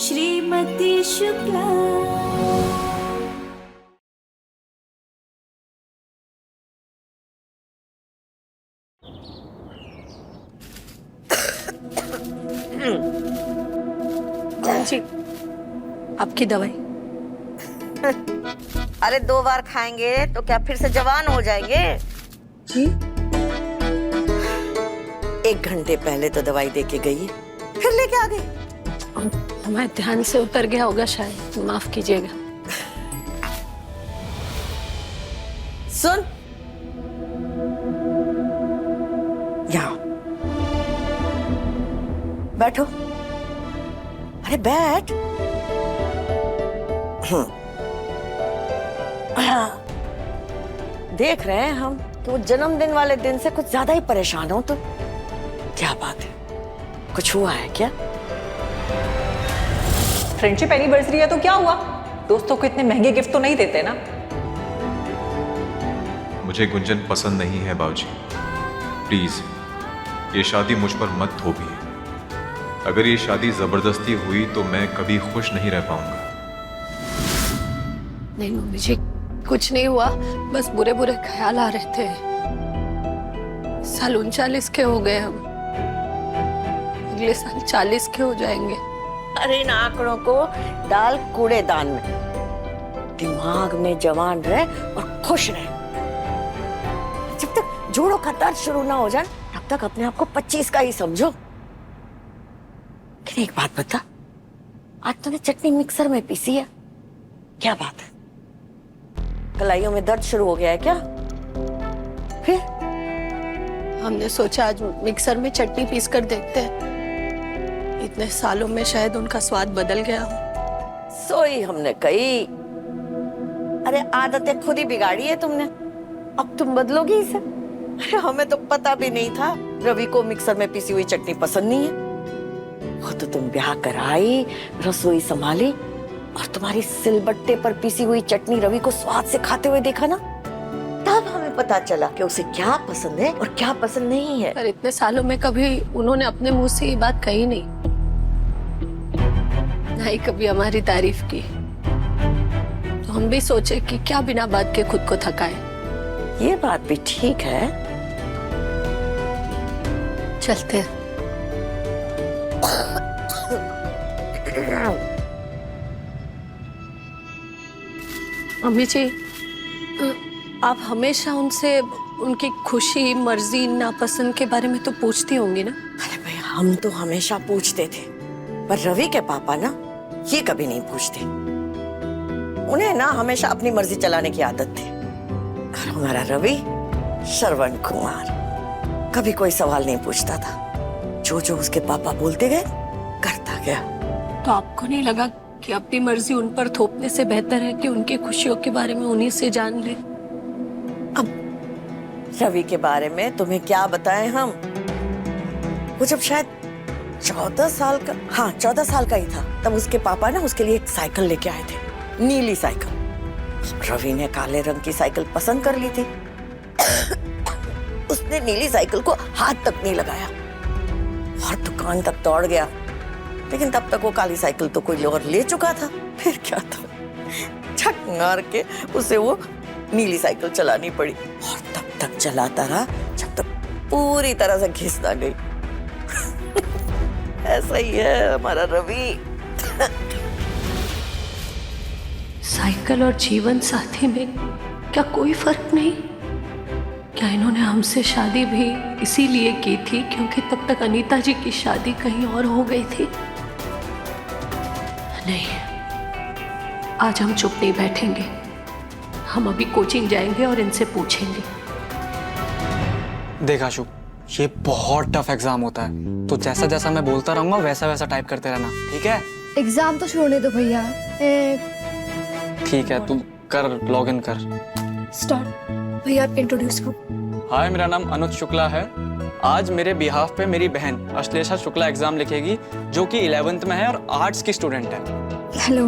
श्रीमती शुक्ला। जी, आपकी दवाई। अरे 2 बार खाएंगे तो क्या फिर से जवान हो जाएंगे? जी? 1 घंटे पहले तो दवाई दे के गई, फिर लेके आ गई। हमारे ध्यान से उतर गया होगा शायद, माफ कीजिएगा। सुन, यहाँ बैठो। अरे बैठ। देख रहे हैं हम कि वो जन्मदिन वाले दिन से कुछ ज्यादा ही परेशान हो। तो क्या बात है, कुछ हुआ है क्या? फ्रेंडशिप एनिवर्सरी है तो क्या हुआ? दोस्तों को इतने महंगे गिफ्ट तो नहीं देते ना। मुझे गुंजन पसंद नहीं है बाबूजी, प्लीज ये शादी मुझ पर मत थोपिए। अगर ये शादी जबरदस्ती हुई तो मैं कभी खुश नहीं रह पाऊंगा। नहीं मम्मी जी, कुछ नहीं हुआ, बस बुरे बुरे ख्याल आ रहे थे। साल 39 के हो गए हम, अगले साल 40 के हो जाएंगे। अरे इन आंकड़ों को डाल कूड़ेदान में, दिमाग में जवान रहे और खुश रहे। जब तक जोड़ों का दर्द शुरू ना हो जाए तब तक अपने आप को 25 का ही समझो। लेकिन एक बात बता, आज तूने चटनी मिक्सर में पीसी है, क्या बात है? कलाइयों में दर्द शुरू हो गया है क्या? फिर हमने सोचा आज मिक्सर में चटनी पीस कर देखते हैं, इतने सालों में शायद उनका स्वाद बदल गया हो। सोई हमने कही। अरे आदतें खुद ही बिगाड़ी है तुमने, अब तुम बदलोगी इसे? अरे हमें तो पता भी नहीं था रवि को मिक्सर में पीसी हुई चटनी पसंद नहीं है। वो तो तुम ब्याह कराई, रसोई संभाली और तुम्हारी सिलबट्टे पर पीसी हुई चटनी रवि को स्वाद से खाते हुए देखा ना, तब हमें पता चला कि उसे क्या पसंद है और क्या पसंद नहीं है। पर इतने सालों में कभी उन्होंने अपने मुंह से ये बात कही नहीं, ना ही कभी हमारी तारीफ की। तो हम भी सोचे कि क्या बिना बात के खुद को थकाए। ये बात भी ठीक है। चलते हैं। मम्मी जी, आप हमेशा उनसे उनकी खुशी, मर्जी, नापसंद के बारे में तो पूछती होंगी ना? अरे भाई, हम तो हमेशा पूछते थे, पर रवि के पापा ना ये कभी नहीं पूछते। उन्हें ना हमेशा अपनी मर्जी चलाने की आदत थी। और हमारा रवि, श्रवण कुमार, कभी कोई सवाल नहीं पूछता था। जो जो उसके पापा बोलते गए करता गया। तो आपको नहीं लगा कि अपनी मर्जी उन पर थोपने से बेहतर है कि उनकी खुशियों के बारे में उन्हीं से जान ले? अब रवि के बारे में तुम्हें क्या बताएं हम? वो जब शायद 14 साल का, हाँ 14 साल का ही था, तब उसके पापा ना उसके लिए एक साइकिल लेके आए थे, नीली साइकिल। रवि ने काले रंग की साइकिल पसंद कर ली थी। उसने नीली साइकिल को हाथ तक नहीं लगाया और दुकान तक दौड़ गया, लेकिन तब तक वो काली साइकिल तो कोई और ले चुका था। फिर क्या था, छक मार के उसे वो नीली साइकिल चलानी पड़ी और तब तक चलाता रहा जब तक पूरी तरह से घिस ना गई। ऐसा ही है हमारा रवि। साइकिल और जीवन साथी में क्या कोई फर्क नहीं? क्या इन्होंने हमसे शादी भी इसीलिए की थी क्योंकि तब तक अनीता जी की शादी कहीं और हो गई थी? नहीं, आज हम चुप नहीं बैठेंगे। हम अभी कोचिंग जाएंगे और इनसे पूछेंगे। देख आशु, ये बहुत टफ एग्जाम होता है, तो जैसा जैसा मैं बोलता रहूंगा वैसा वैसा टाइप करते रहना, ठीक है? एग्जाम तो छोड़ने दो भैया। ठीक है, तू कर, लॉग इन कर। स्टार्ट। भैया आप इंट्रोड्यूस करो। हाय, मेरा नाम अनुज शुक्ला है। आज मेरे बिहाफ पे मेरी बहन अश्लेषा शुक्ला एग्जाम लिखेगी, जो कि 11th में है और आर्ट्स की स्टूडेंट है। हेलो।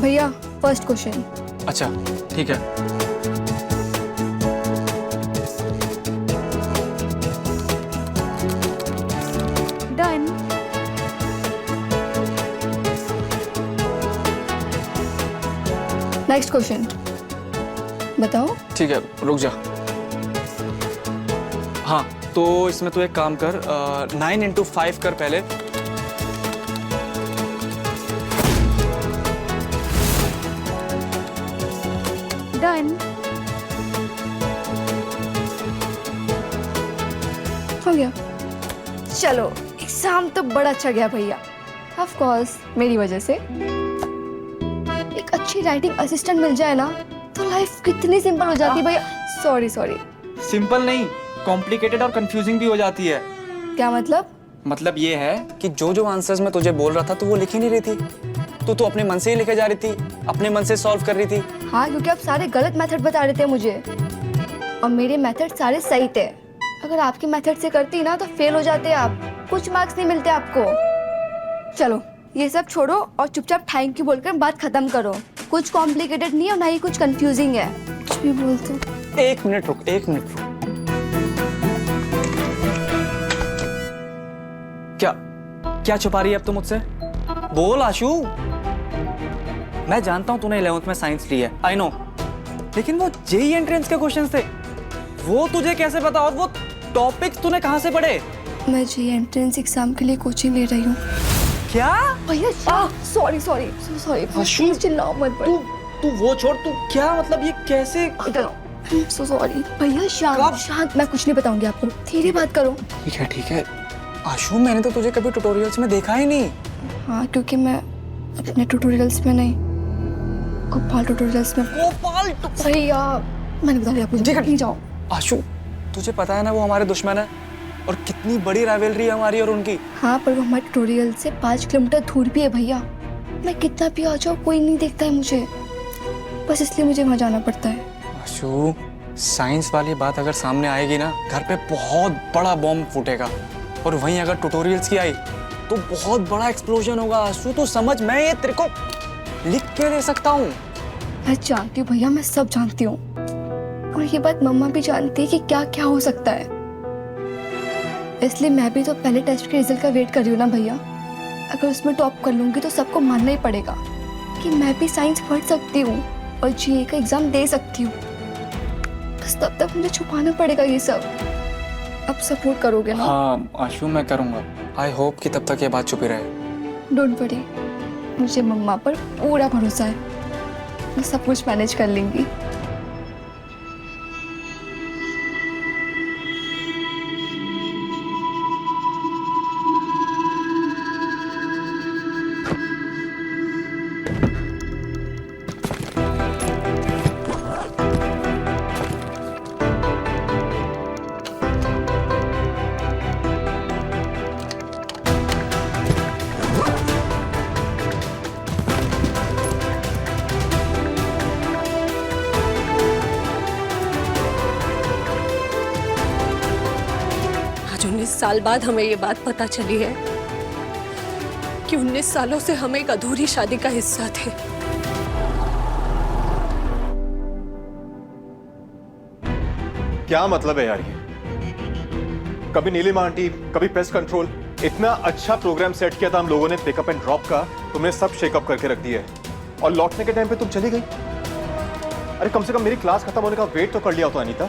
भैया फर्स्ट क्वेश्चन। अच्छा ठीक है। नेक्स्ट क्वेश्चन बताओ। ठीक है, रुक जा। हाँ, तो इसमें तू एक काम कर, 9 इंटू 5 कर पहले। डन, हो गया। चलो, एग्जाम तो बड़ा अच्छा गया भैया, ऑफ कोर्स मेरी वजह से। एक अच्छी राइटिंग असिस्टेंट मिल जाए ना तो लाइफ कितनी सिंपल हो जाती है भैया। Sorry sorry. सिंपल नहीं, कॉम्प्लिकेटेड और कंफ्यूजिंग भी हो जाती है। क्या मतलब? मतलब ये है कि जो जो आंसर्स मैं तुझे बोल रहा था तो वो लिख ही नहीं रही थी। तो अपने मन से ही लिखे जा रही थी, अपने मन से सॉल्व कर रही थी। हाँ, क्योंकि आप सारे गलत मेथड बता रहे थे मुझे और मेरे मेथड सारे सही थे। अगर आपके मेथड से करती ना तो फेल हो जाते आप, कुछ मार्क्स नहीं मिलते आपको। चलो ये सब छोड़ो और चुपचाप थैंक यू बोलकर बात खत्म करो। कुछ कॉम्प्लिकेटेड नहीं है और ना ही कुछ कंफ्यूजिंग है। कुछ भी बोलते। एक मिनट रुक, एक मिनट रुक। क्या क्या छुपा रही है अब तू मुझसे? बोल आशु। मैं जानता हूं तूने 11th में साइंस ली है, आई नो, लेकिन वो जेईई एंट्रेंस के क्वेश्चंस थे, वो तुझे कैसे पता? और वो टॉपिक्स तूने कहां से पढ़े? मैं जेईई एंट्रेंस एग्जाम के लिए कोचिंग ले रही हूँ। क्या? भैया सॉरी सॉरी सॉरी, आशु, चिल्लाओ मत। तू वो छोड़, तू क्या मतलब ये कैसे? सो सॉरी भैया, शांत शांत, मैं कुछ नहीं बताऊंगी आपको, धीरे बात करो। ठीक है आशु, मैंने तो तुझे कभी ट्यूटोरियल्स में देखा ही नहीं। हाँ, क्योंकि मैं अपने ट्यूटोरियल्स में नहीं, गोपाल ट्यूटोरियल्स में। गोपाल भैया मैंने बता दिया आपको, नहीं जाओ। आशु, तुझे पता है ना वो हमारे दुश्मन है और कितनी बड़ी राइवलरी है हमारी और उनकी। हाँ, पर वो हमारे ट्यूटोरियल से 5 किलोमीटर दूर भी है भैया। मैं कितना भी आ जाऊँ कोई नहीं देखता है मुझे, बस इसलिए मुझे वहाँ जाना पड़ता है। आशु, साइंस वाली बात अगर सामने आएगी ना, घर पे बहुत बड़ा बॉम्ब फूटेगा, और वहीं अगर ट्यूटोरियल्स की आई तो बहुत बड़ा एक्सप्लोजन होगा। आशु तू समझ, मैं ये तेरे को लिख के दे सकता हूँ। मैं जानती हूँ भैया, मैं सब जानती हूँ, और ये बात मम्मा भी जानती है कि क्या क्या हो सकता है। इसलिए मैं भी तो पहले टेस्ट के रिजल्ट का वेट कर रही हूँ ना भैया। अगर उसमें टॉप कर लूंगी तो सबको मानना ही पड़ेगा कि मैं भी साइंस पढ़ सकती हूँ और जेईई का एग्जाम दे सकती हूँ। बस तब तक मुझे छुपाना पड़ेगा ये सब। अब सपोर्ट करोगे ना? हाँ आशु, मैं करूँगा। आई होप कि तब तक ये बात छुपी रहे। डोंट वरी, मुझे मम्मा पर पूरा भरोसा है, मैं सब कुछ मैनेज कर लेंगी। आज 19 साल बाद हमें ये बात पता चली है कि 19 सालों से हम एक अधूरी शादी का हिस्सा थे। क्या मतलब है यार ये? कभी नीलिमा आंटी, कभी पेस्ट कंट्रोल। इतना अच्छा प्रोग्राम सेट किया था हम लोगों ने पिकअप एंड ड्रॉप का, तुमने सब शेकअप करके रख दिया है और लौटने के टाइम पे तुम चली गई। अरे कम से कम मेरी क्लास खत्म होने का वेट तो कर लिया होता अनीता।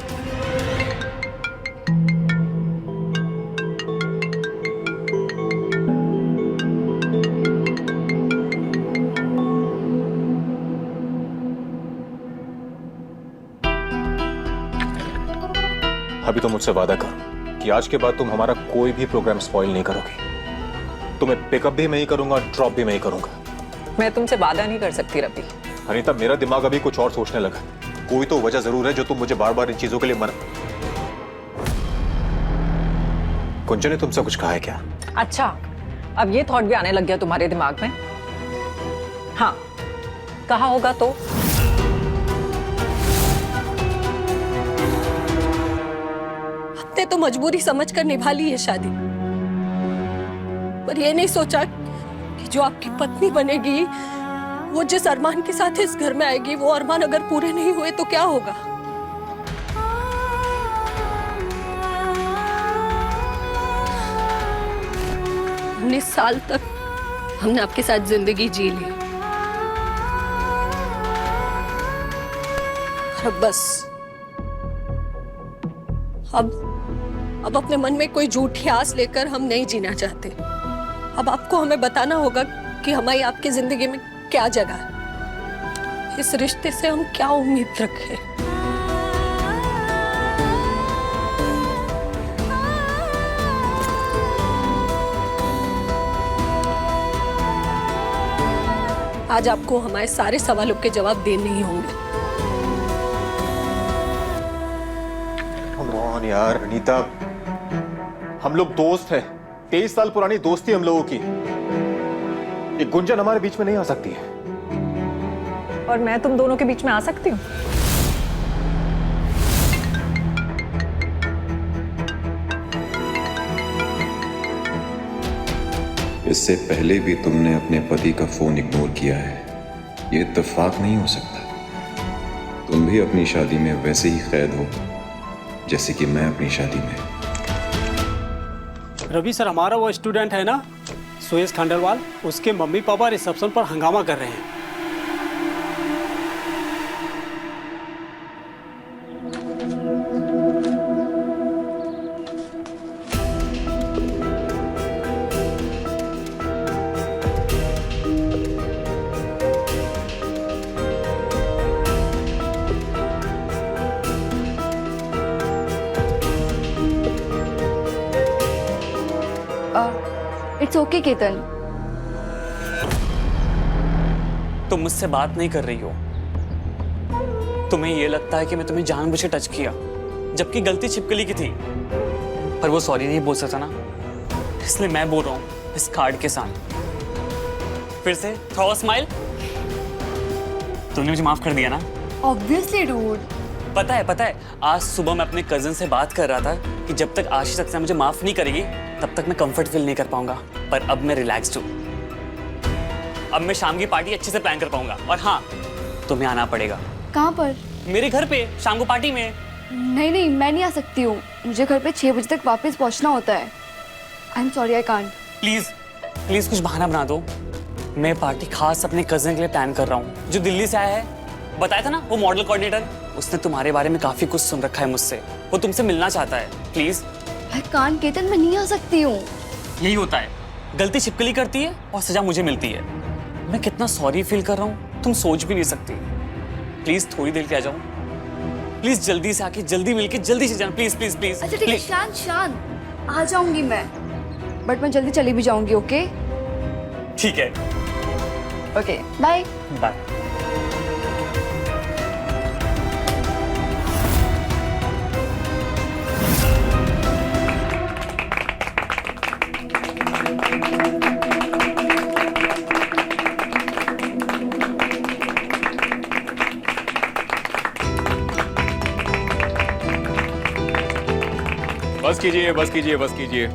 अभी तो मुझसे वादा करो कि आज के बाद तुम हमारा कोई भी प्रोग्राम स्पॉइल नहीं करोगे। तुम्हें पिकअप भी मैं ही करूंगा, ड्रॉप भी मैं ही करूंगा। मैं तुमसे वादा नहीं कर सकती रवि। अनीता, मेरा दिमाग अभी कुछ और सोचने लगा। कोई तो वजह जरूर है जो तुम मुझे बार बार इन चीजों के लिए मना। कुंजन ने तुमसे कुछ कहा है क्या? अच्छा, अब ये थॉट भी आने लग गया तुम्हारे दिमाग में? हाँ, कहा होगा तो। हमने तो मजबूरी समझकर निभा ली है शादी, पर ये नहीं सोचा कि जो आपकी पत्नी बनेगी वो जिस अरमान के साथ इस घर में आएगी, वो अरमान अगर पूरे नहीं हुए तो क्या होगा। उन्नीस साल तक हमने आपके साथ जिंदगी जी ली, अब बस, अब अपने मन में कोई झूठी आस लेकर हम नहीं जीना चाहते। अब आपको हमें बताना होगा कि हमारी आपकी जिंदगी में क्या जगह है, इस रिश्ते से हम क्या उम्मीद रखें। आज आपको हमारे सारे सवालों के जवाब देने ही होंगे। Come on यार अनीता, हम लोग दोस्त हैं, 23 साल पुरानी दोस्ती हम लोगों की। एक गुंजन हमारे बीच में नहीं आ सकती है। और मैं तुम दोनों के बीच में आ सकती हूँ? इससे पहले भी तुमने अपने पति का फोन इग्नोर किया है, ये इत्तेफाक नहीं हो सकता। तुम भी अपनी शादी में वैसे ही कैद हो जैसे कि मैं अपनी शादी में। रवि सर, हमारा वो स्टूडेंट है ना सुयश खंडेलवाल, उसके मम्मी पापा रिसेप्शन पर हंगामा कर रहे हैं। It's okay Ketan. तुम मुझसे बात नहीं कर रही हो। तुम्हें ये लगता है कि मैं तुम्हें जानबूझ के टच किया, जबकि गलती छिपकली की थी। पर वो सॉरी नहीं बोल सकता ना, इसलिए मैं बोल रहा हूँ इस कार्ड के साथ। फिर से थ्रो अ स्माइल। तुमने मुझे माफ कर दिया ना? Obviously dude. पता है, आज सुबह मैं अपने कजिन से बात कर रहा था कि जब तक आशीष अक्सर मुझे माफ नहीं करेगी तब तक मैं कंफर्ट फील नहीं कर पाऊंगा। पर अब मैं रिलैक्स्ड हूँ। अब मैं शाम की पार्टी अच्छे से प्लान कर पाऊंगा। और हाँ, तुम्हें आना पड़ेगा। कहाँ पर? मेरे घर पे शाम को पार्टी में। नहीं, मैं नहीं आ सकती हूँ। मुझे घर पे 6 बजे तक वापस पहुँचना होता है। I am sorry, I can't. Please कुछ बहाना बना दो। मैं पार्टी खास अपने कजिन के लिए प्लान कर रहा हूँ, जो दिल्ली से आया है। बताया था ना, वो मॉडल कोऑर्डिनेटर। उसने तुम्हारे बारे में काफी कुछ सुन रखा है मुझसे। वो तुमसे मिलना चाहता है। प्लीज। आई कांट केतन, मैं नहीं आ सकती हूँ। यही होता है, गलती छिपकली करती है और सजा मुझे मिलती है। मैं कितना सॉरी फील कर रहा हूँ तुम सोच भी नहीं सकती। प्लीज थोड़ी देर के आ जाओ। प्लीज जल्दी से आके जल्दी मिलके जल्दी से जाना। Please please please. अच्छा ठीक है, शांत आ जाऊंगी मैं, बट मैं जल्दी चली भी जाऊंगी। ओके ठीक है, ओके, बाय बाय। बस कीजिए।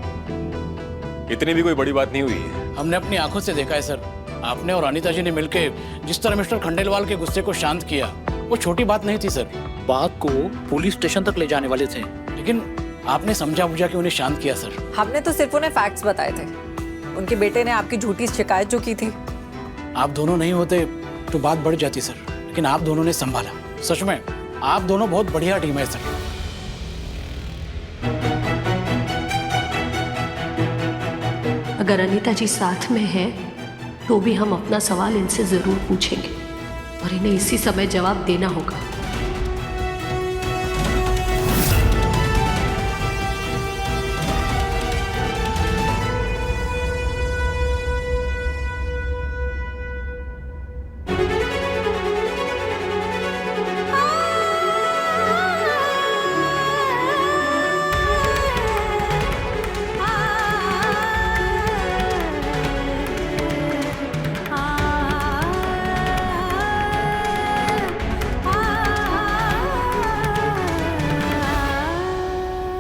इतनी भी कोई बड़ी बात नहीं हुई है। हमने अपनी आंखों से देखा है सर। आपने और अनीता जी ने मिलकर जिस तरह मिस्टर खंडेलवाल के गुस्से को शांत किया, वो छोटी बात नहीं थी सर। बात को पुलिस स्टेशन तक ले जाने वाले थे, लेकिन आपने समझा बुझा के उन्हें शांत किया सर। हमने तो सिर्फ उन्हें फैक्ट्स बताए थे। उनके बेटे ने आपकी झूठी शिकायत जो की थी। आप दोनों नहीं होते तो बात बढ़ जाती सर, लेकिन आप दोनों ने संभाला। सच में आप दोनों बहुत बढ़िया टीम है सर। अगर अनीता जी साथ में है तो भी हम अपना सवाल इनसे जरूर पूछेंगे और इन्हें इसी समय जवाब देना होगा।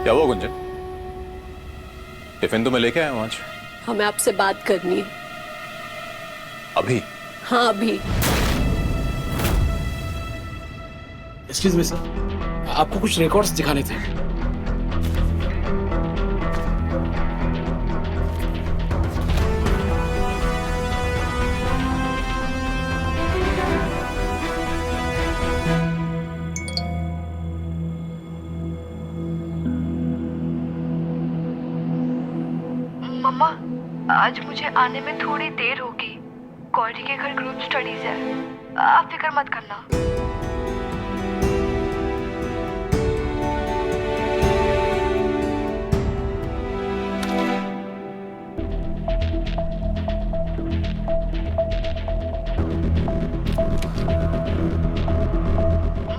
क्या हुआ गुंजन? टिफिन तो मैं लेके आया हूँ आज। हमें आपसे बात करनी है। अभी? हाँ अभी। एक्सक्यूज मी सर, आपको कुछ रिकॉर्ड्स दिखाने थे। मम्मा, आज मुझे आने में थोड़ी देर होगी। गौरी के घर ग्रुप स्टडीज है, आप फिक्र मत करना।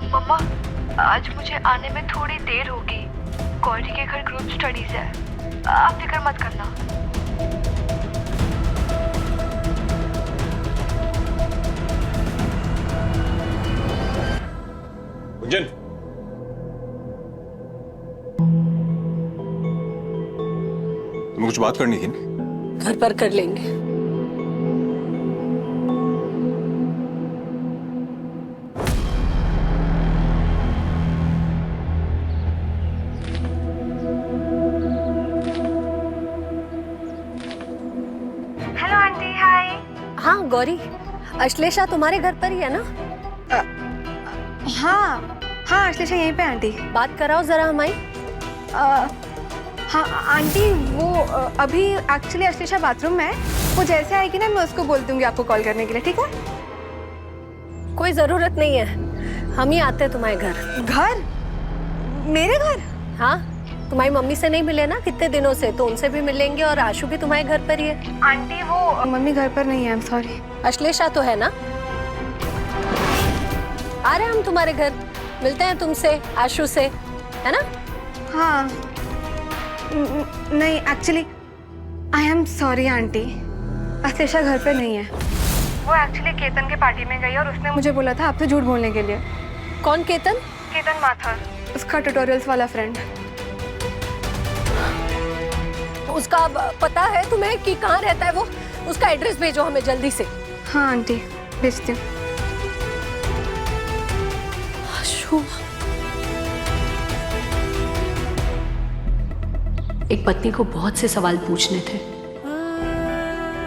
मम्मा, आज मुझे आने में थोड़ी देर होगी। गौरी के घर ग्रुप स्टडीज है, आप फिक्र मत करना। गुंजन, तुम्हें कुछ बात करनी थी ना? घर पर कर लेंगे। हेलो आंटी, हाय। हाँ गौरी, अश्लेषा तुम्हारे घर पर ही है ना? हाँ हाँ, अश्लेषा यहीं पे आंटी। बात कराओ जरा हमारी। हाँ आंटी, वो अभी एक्चुअली अश्लेषा बाथरूम में है। वो जैसे आएगी ना, मैं उसको बोल दूंगी आपको कॉल करने के लिए, ठीक है? कोई जरूरत नहीं है, हम ही आते हैं तुम्हारे घर। घर? मेरे घर? हाँ, तुम्हारी मम्मी से नहीं मिले ना कितने दिनों से, तो उनसे भी मिलेंगे। और आशु भी तुम्हारे घर पर ही है। आंटी वो मम्मी घर पर नहीं है, आई एम सॉरी। अश्लेषा तो है ना? आ रहे हैं हम तुम्हारे घर, मिलते हैं तुमसे, आशु से, है ना? हाँ नहीं, actually I am sorry aunty, Ashlesha घर पे नहीं है। वो एक्चुअली केतन के पार्टी में गई और उसने मुझे बोला था आपसे झूठ बोलने के लिए। कौन केतन? केतन माथुर, उसका ट्यूटोरियल्स वाला फ्रेंड। उसका पता है तुम्हें कि कहाँ रहता है वो? उसका एड्रेस भेजो हमें जल्दी से। हाँ आंटी, भेजती हूँ। आशु, एक पत्नी को बहुत से सवाल पूछने थे,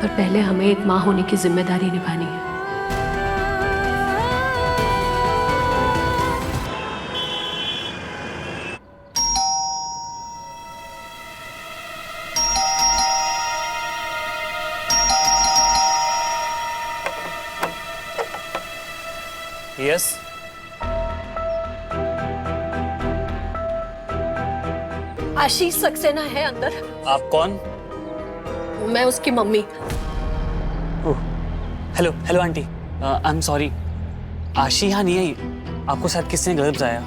पर पहले हमें एक माँ होने की जिम्मेदारी निभानी है। यस। आशीष सक्सेना है अंदर। आप कौन? मैं उसकी mummy. Hello hello aunty, I am sorry, आशी यहाँ नहीं आई। आपको शायद किसी ने गलत बताया।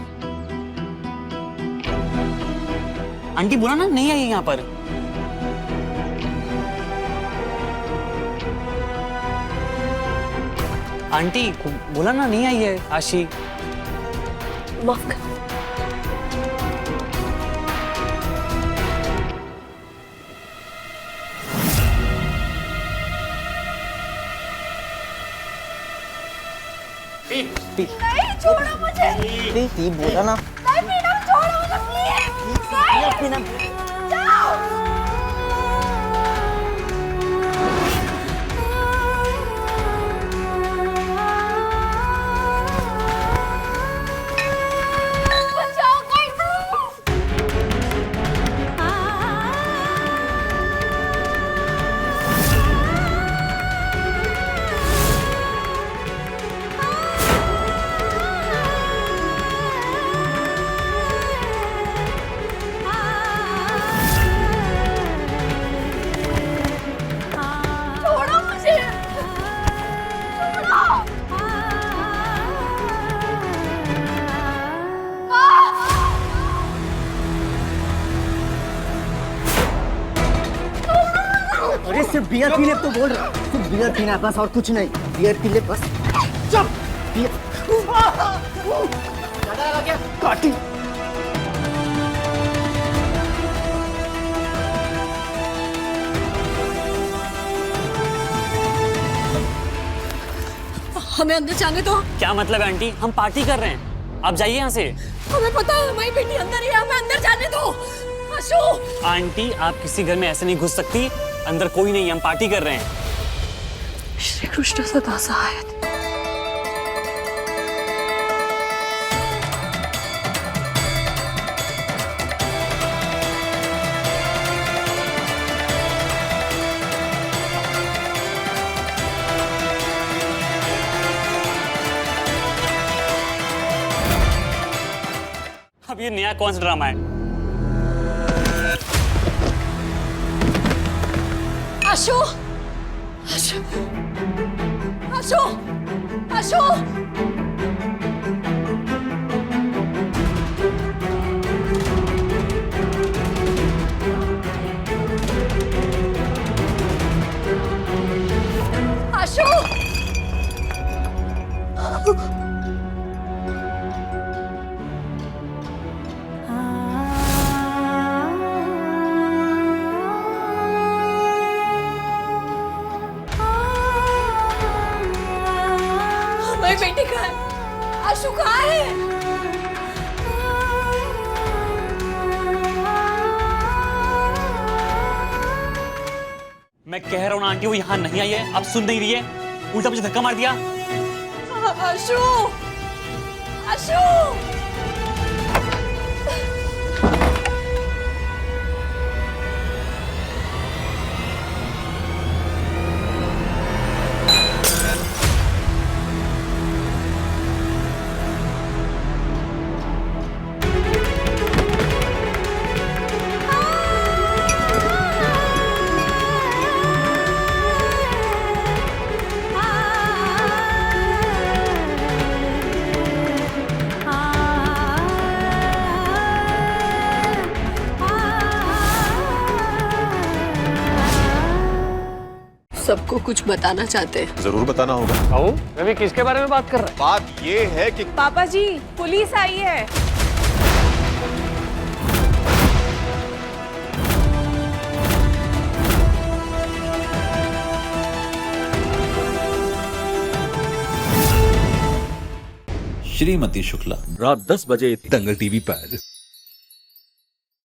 आंटी बोला ना नहीं आई यहाँ पर। आंटी बोला ना नहीं आई है आशी। माफ कर। नहीं, छोड़ो मुझे। पी बोला ना। नहीं पीना, छोड़ो मुझे प्लीज। नहीं जाओ। बचाओ कोई। छोड़ो मुझे। छोड़ो। अरे सिर्फ बियर पी ले तो बोल रहा, सिर्फ बियर पीना है बस, और कुछ नहीं। बियर पी ले बस। चुप। बियर काटी। हमें अंदर जाने दो। क्या मतलब है आंटी? हम पार्टी कर रहे हैं, आप जाइए यहाँ से। हमें पता है हमारी बेटी अंदर ही है, हमें अंदर जाने दो। आशु। आंटी आप किसी घर में ऐसे नहीं घुस सकती, अंदर कोई नहीं, हम पार्टी कर रहे हैं। श्री कृष्ण सदा सहाय। ये नया कौन सा ड्रामा है? आशु आशु आशु आशु आशु हमारी बेटी कहाँ है? आशु कहाँ है? मैं कह रहा हूँ ना आंटी, वो यहाँ नहीं आई है, अब सुन नहीं रही है, उल्टा मुझे धक्का मार दिया। आशु आशु सबको कुछ बताना चाहते हैं। जरूर बताना होगा। रवि किसके बारे में बात कर रहा है? बात ये है कि पापा जी पुलिस आई है। श्रीमती शुक्ला, रात 10 बजे दंगल टीवी पर।